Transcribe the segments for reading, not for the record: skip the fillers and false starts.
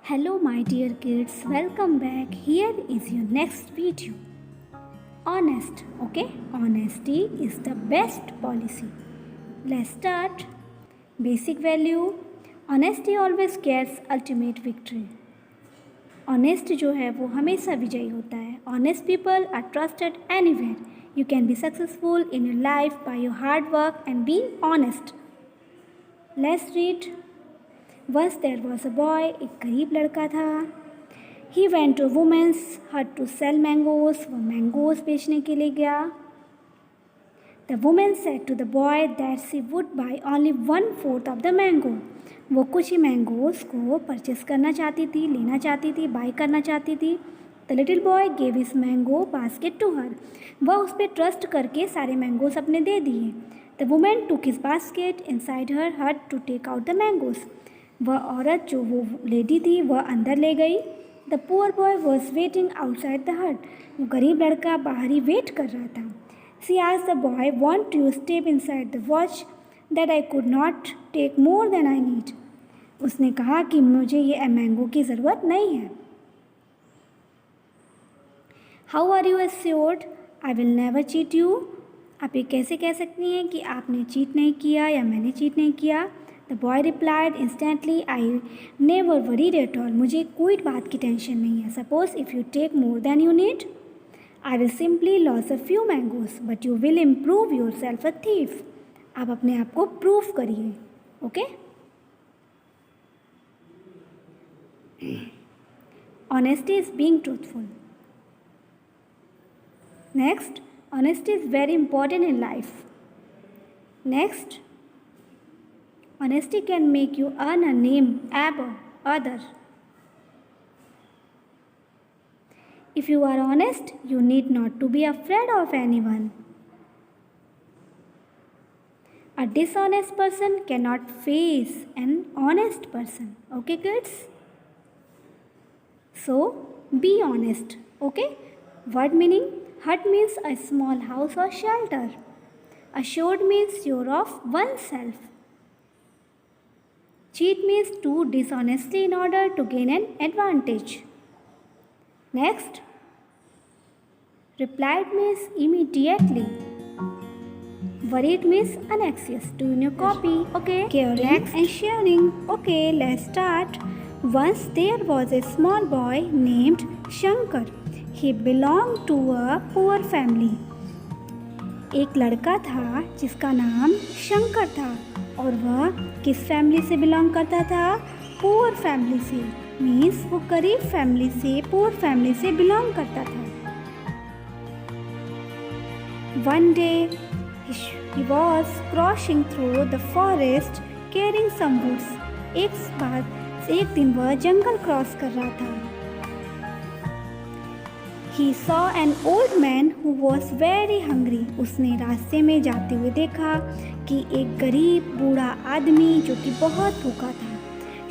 Hello my dear kids, welcome back. Here is your next video. Honest, okay? Honesty is the best policy. Let's start. Basic value. Honesty always gets ultimate victory. Honest जो है वो हमेशा विजयी होता है. Honest people are trusted anywhere. You can be successful in your life by your hard work and being honest. Let's read. Once there was a boy, एक गरीब लड़का था. He went to woman's hut to sell mangoes. वो mangoes बेचने के लिए गया. The woman said to the boy that she would buy only 1/4 of the mango. वो कुछ ही मैंगोज को परचेस करना चाहती थी, लेना चाहती थी, बाई करना चाहती थी. The little boy gave his mango basket to her. वह उस पर ट्रस्ट करके सारे मैंगोज अपने दे दिए. The woman took his basket inside her hut to take out the mangoes. वह औरत जो वो लेडी थी वह अंदर ले गई. The poor boy was waiting outside the हट. वो गरीब लड़का बाहर ही वेट कर रहा था. She asked the boy want you step inside the watch that I could not take more than I need. उसने कहा कि मुझे ये मैंगो की ज़रूरत नहीं है. How are you assured I will never cheat you. आप ये कैसे कह सकती हैं कि आपने चीट नहीं किया या मैंने चीट नहीं किया. The boy replied instantly, I never worried at all. मुझे कोई बात की टेंशन नहीं है. Suppose if you take more than you need, I will simply lose a few mangoes, but you will improve yourself a thief. आप अपने आप को प्रूफ करिए. Okay? Honesty is being truthful. Next, honesty is very important in life. Next, honesty can make you earn a name above others. If you are honest, you need not to be afraid of anyone. A dishonest person cannot face an honest person. Okay, kids? So, be honest. Okay? Word meaning? Hut means a small house or shelter. Assured means sure of oneself. Cheat means to dishonestly in order to gain an advantage. Next, replied means immediately. Worried means anxious. Do in your copy. Okay. Caring and sharing. Okay, let's start. Once there was a small boy named Shankar. He belonged to a poor family. एक लड़का था जिसका नाम शंकर था और वह किस family से बिलोंग करता था. पुअर फैमिली से. मीन्स वो गरीब फैमिली से, पुअर फैमिली से बिलोंग करता था. One day he was crossing through the forest carrying some woods. एक दिन वह जंगल क्रॉस कर रहा था. He saw an old man who was very hungry. उसने रास्ते में जाते हुए देखा कि एक गरीब बूढ़ा आदमी जो कि बहुत भूखा था.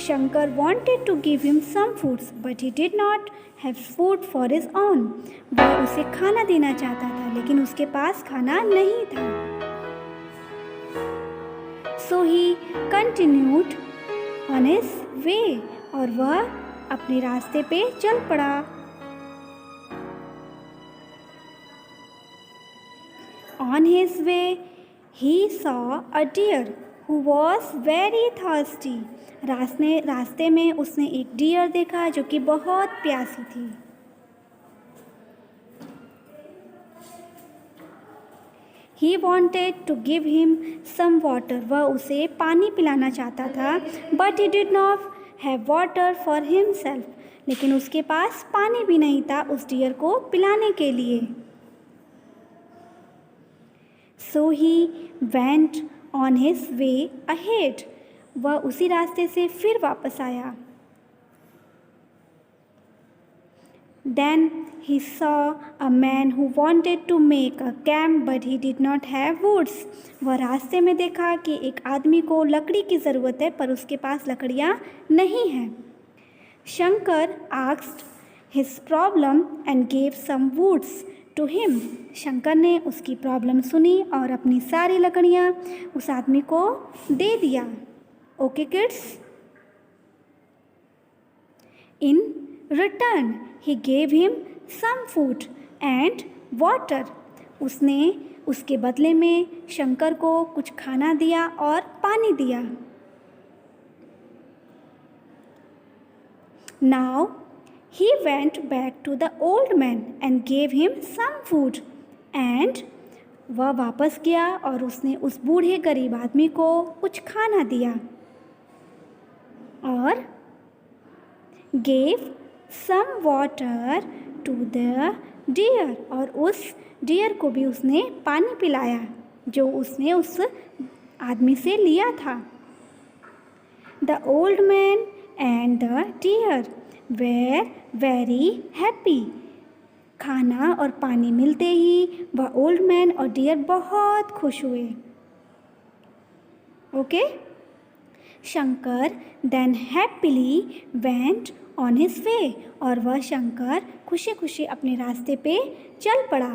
Shankar wanted to give him some foods, but he did not have food for his own. वह उसे खाना देना चाहता था लेकिन उसके पास खाना नहीं था. So he continued on his way. और वह अपने रास्ते पे चल पड़ा. On his way, he saw a deer who was very thirsty. रास्ते में उसने एक डियर देखा जो कि बहुत प्यासी थी. He wanted to give him some water. वह उसे पानी पिलाना चाहता था. But he did not have water for himself. लेकिन उसके पास पानी भी नहीं था उस डियर को पिलाने के लिए. So he went on his way ahead. वह उसी रास्ते से फिर वापस आया. Then he saw a man who wanted to make a camp but he did not have woods. वह रास्ते में देखा कि एक आदमी को लकड़ी की ज़रूरत है पर उसके पास लकड़ियाँ नहीं हैं. Shankar asked his problem and gave some woods to him. Shankar ने उसकी प्रॉब्लम सुनी और अपनी सारी लकड़ियाँ उस आदमी को दे दिया. Okay kids? In return, he gave him some food and water. उसने उसके बदले में शंकर को कुछ खाना दिया और पानी दिया. Now he went back to the old man and gave him some food. And वह वापस गया और उसने उस बूढ़े गरीब आदमी को कुछ खाना दिया और gave some water to the deer, और उस डियर को भी उसने पानी पिलाया जो उसने उस आदमी से लिया था. The old man and the deer were very happy. खाना और पानी मिलते ही वह ओल्ड मैन और डियर बहुत खुश हुए. Okay. Shankar then happily went on his way, और वह शंकर खुशी खुशी अपने रास्ते पे चल पड़ा.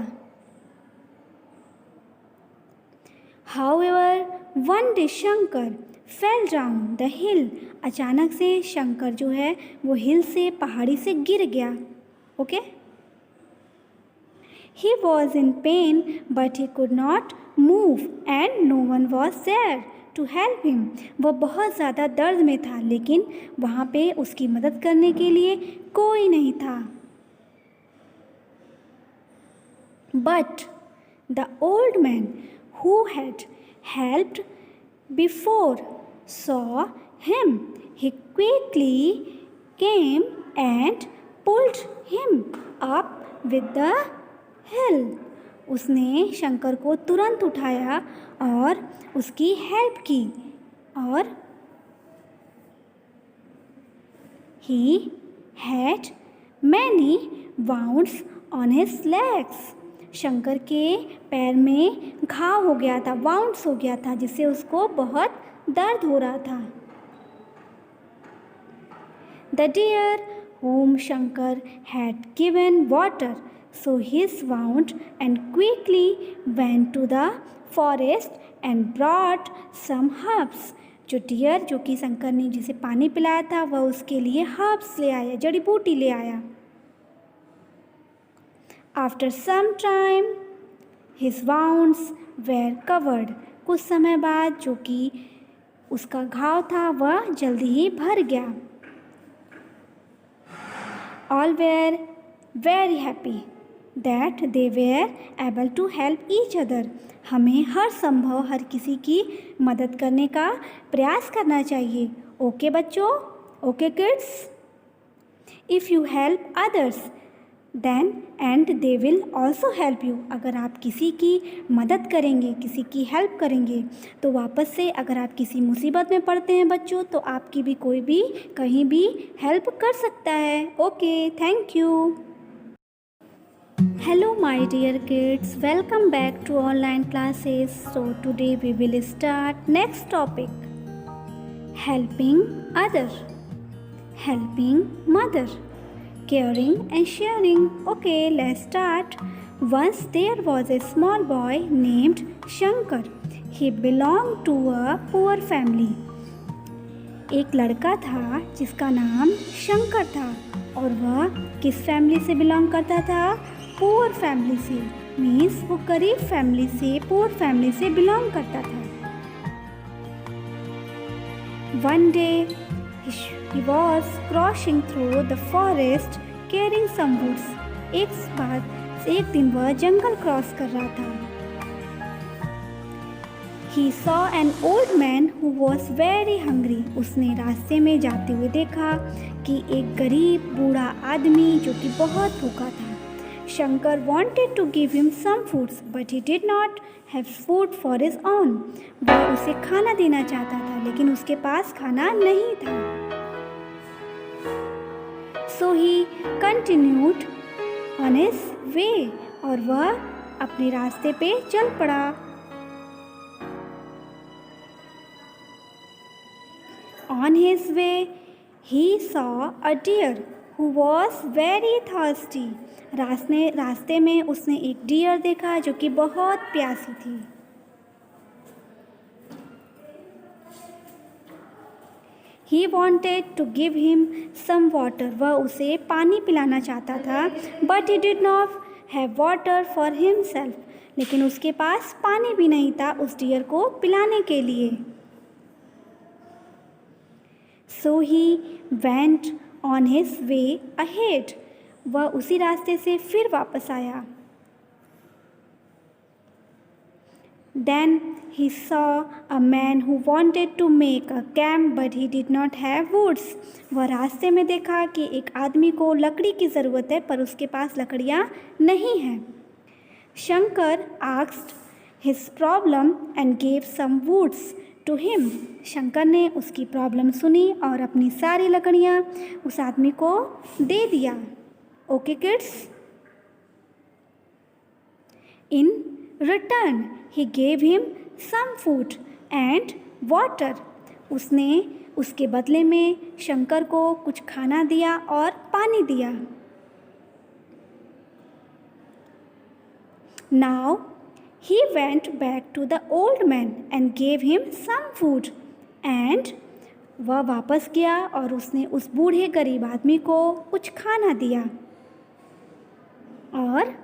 However, one day Shankar fell down the hill. अचानक से शंकर जो है वो हिल से, पहाड़ी से गिर गया. Okay. He was in pain but he could not move and no one was there to help him. वह बहुत ज़्यादा दर्द में था लेकिन वहाँ पे उसकी मदद करने के लिए कोई नहीं था. But the old man who had helped before saw him. He quickly came and pulled him up with the hill. उसने शंकर को तुरंत उठाया और उसकी हेल्प की और he had many wounds on his legs. Shankar के पैर में घाव हो गया था, वाउंड्स हो गया था, जिससे उसको बहुत दर्द हो रहा था. The deer whom Shankar had given water saw his wound and quickly went to the forest and brought some herbs. जो डियर जो कि शंकर ने जिसे पानी पिलाया था वह उसके लिए हर्ब्स ले आया, जड़ी बूटी ले आया. After some time his wounds were covered. कुछ समय बाद जो कि उसका घाव था वह जल्दी ही भर गया. All were very happy that they were able to help each other. हमें हर संभव हर किसी की मदद करने का प्रयास करना चाहिए. ओके बच्चों, okay kids. If you help others then and they will also help you. अगर आप किसी की मदद करेंगे, किसी की हेल्प करेंगे तो वापस से अगर आप किसी मुसीबत में पड़ते हैं बच्चों तो आपकी भी कोई भी कहीं भी हेल्प कर सकता है. Okay, thank you. Hello my dear kids, welcome back to online classes. So today we will start next topic, helping other, helping mother, caring and sharing. Okay, let's start. Once there was a small boy named Shankar. He belonged to a poor family. एक लड़का था जिसका नाम शंकर था और वह किस family से बिलोंग करता था? पुअर फैमिली से. मीन्स वो गरीब फैमिली से, पुअर फैमिली से बिलोंग करता था. One day he was crossing through the forest carrying some woods. एक दिन वह जंगल क्रॉस कर रहा था. He saw an old man who was very hungry. उसने रास्ते में जाते हुए देखा कि एक गरीब बूढ़ा आदमी जो कि बहुत भूखा था. Shankar wanted to give him some foods, but he did not have food for his own. वह उसे खाना देना चाहता था लेकिन उसके पास खाना नहीं था. So he continued on his way. और वह अपने रास्ते पे चल पड़ा. On his way, he saw a deer who was very thirsty. रास्ते में उसने एक डियर देखा जो कि बहुत प्यासी थी. He wanted to give him some water, वह उसे पानी पिलाना चाहता था, but he did not have water for himself, लेकिन उसके पास पानी भी नहीं था उस डियर को पिलाने के लिए। So he went on his way ahead, वह उसी रास्ते से फिर वापस आया। Then he saw a man who wanted to make a camp but he did not have woods. वह रास्ते में देखा कि एक आदमी को लकड़ी की ज़रूरत है पर उसके पास लकड़ियाँ नहीं हैं। Shankar asked his problem and gave some woods to him. Shankar ने उसकी प्रॉब्लम सुनी और अपनी सारी लकड़ियाँ उस आदमी को दे दिया। Okay kids? In return he gave him some food and water. उसने उसके बदले में शंकर को कुछ खाना दिया और पानी दिया। Now he went back to the old man and gave him some food and वह वापस गया और उसने उस बूढ़े गरीब आदमी को कुछ खाना दिया और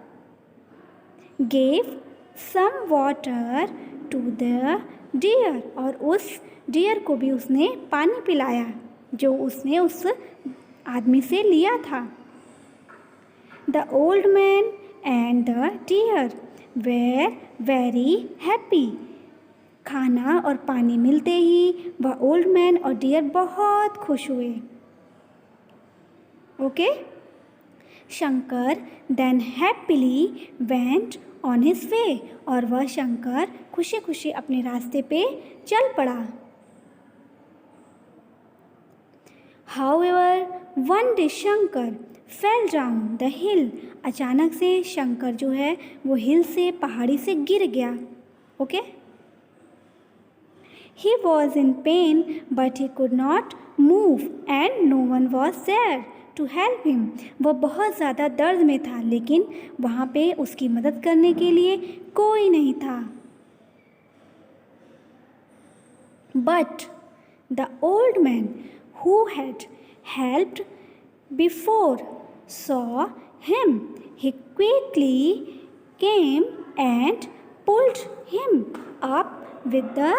gave some water to the deer, और उस डियर को भी उसने पानी पिलाया जो उसने उस आदमी से लिया था। The old man and the deer were very happy. खाना और पानी मिलते ही वह ओल्ड मैन और डियर बहुत खुश हुए। Okay? Shankar then happily went on his way, और वह शंकर खुशी खुशी अपने रास्ते पे चल पड़ा। However, one day Shankar fell down the hill. अचानक से शंकर जो है वो हिल से, पहाड़ी से गिर गया। Okay? He was in pain but he could not move and no one was there to help him. वह बहुत ज़्यादा दर्द में था लेकिन वहाँ पे उसकी मदद करने के लिए कोई नहीं था। But the old man who had helped before saw him. He quickly came and pulled him up with the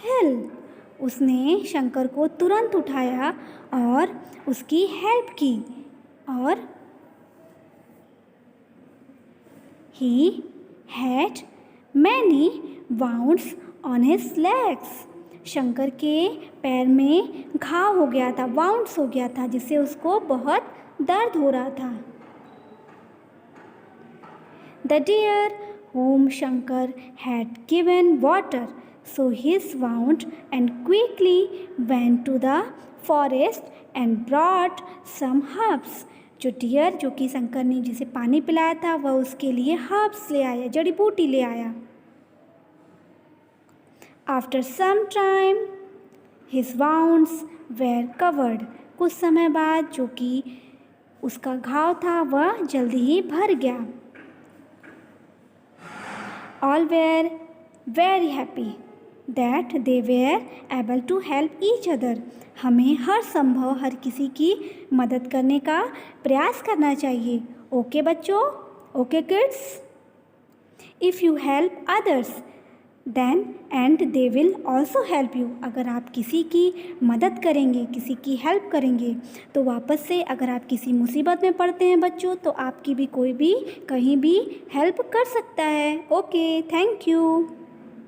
hill. उसने शंकर को तुरंत उठाया और उसकी हेल्प की और he had many wounds on his legs. Shankar के पैर में घाव हो गया था, वाउंड्स हो गया था जिससे उसको बहुत दर्द हो रहा था। The deer whom Shankar had given water saw his wound and quickly went to the forest and brought some herbs. जो डियर जो कि शंकर ने जिसे पानी पिलाया था वह उसके लिए हर्ब्स ले आया, जड़ी बूटी ले आया। After some time his wounds were covered. कुछ समय बाद जो कि उसका घाव था वह जल्दी ही भर गया। All were very happy that they were able to help each other. हमें हर संभव हर किसी की मदद करने का प्रयास करना चाहिए। ओके बच्चों? Okay kids? If you help others then and they will also help you. अगर आप किसी की मदद करेंगे, किसी की हेल्प करेंगे तो वापस से अगर आप किसी मुसीबत में पड़ते हैं बच्चों तो आपकी भी कोई भी कहीं भी हेल्प कर सकता है। Okay, thank you.